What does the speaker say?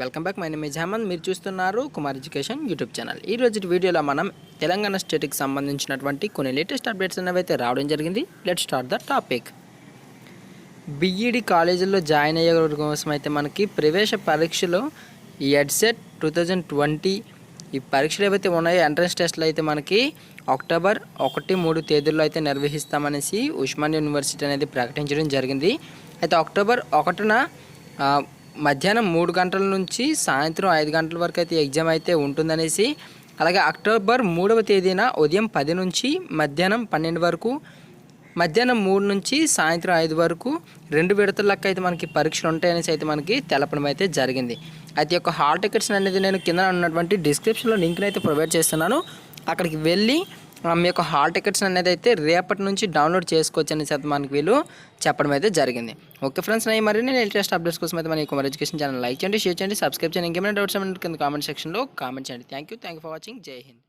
Welcome back. My name is Hemant. మీరు చూస్తున్నారు Kumar education YouTube channel. ఈ రోజు వీడియోలో మనం తెలంగాణ స్టేట్కి సంబంధించినటువంటి కొన్ని లేటెస్ట్ అప్డేట్స్ అనేవి అయితే రావడం జరిగింది. Let's start the topic. b.ed కాలేజీల్లో జాయిన్ అయ్యే కోసం అయితే మనకి ప్రవేశ పరీక్షలో ఈ ఎడ్సెట్ 2020 ఈ పరీక్షలు ఏవైతే ఉన్నాయో ఎంట్రన్స్ టెస్ట్లు అయితే మనకి అక్టోబర్ 1-3 తేదీల్లో అయితే నిర్వహిస్తామనేసి ఉస్మానియా యూనివర్సిటీ అనేది ప్రకటించడం జరిగింది. అయితే అక్టోబర్ 1న మధ్యాహ్నం 3 గంటల నుంచి సాయంత్రం 5 గంటల వరకు అయితే ఎగ్జామ్ అయితే ఉంటుందనేసి, అలాగే అక్టోబర్ 3వ తేదీన ఉదయం 10 నుంచి మధ్యాహ్నం 12 వరకు, మధ్యాహ్నం 3 నుంచి సాయంత్రం 5 వరకు 2 విడతల లెక్క అయితే మనకి పరీక్షలు ఉంటాయనేసి అయితే మనకి తెలపడం అయితే జరిగింది. అయితే యొక్క హాల్ టికెట్స్ అనేది నేను కింద ఉన్నటువంటి డిస్క్రిప్షన్లో లింక్ని అయితే ప్రొవైడ్ చేస్తున్నాను. అక్కడికి వెళ్ళి మీ యొక్క హాల్ టికెట్స్ అనేది అయితే రేపటి నుంచి డౌన్లోడ్ చేసుకోవచ్చు అనేసి అయితే మనకి వీళ్ళు చెప్పడం అయితే జరిగింది. ఓకే ఫ్రెండ్స్, మరిన్ని లేటెస్ట్ అప్డేట్స్ కోసం అయితే మన కుమార్ ఎడ్యుకేషన్ ఛానల్ లైక్ చేయండి, షేర్ చేయండి, సబ్స్క్రైబ్ చేయండి. ఇంకేమైనా డౌట్స్ ఏమైనా కింద కామెంట్ సెక్షన్లో కామెంట్ చేయండి. Thank you for watching. జై హింద్.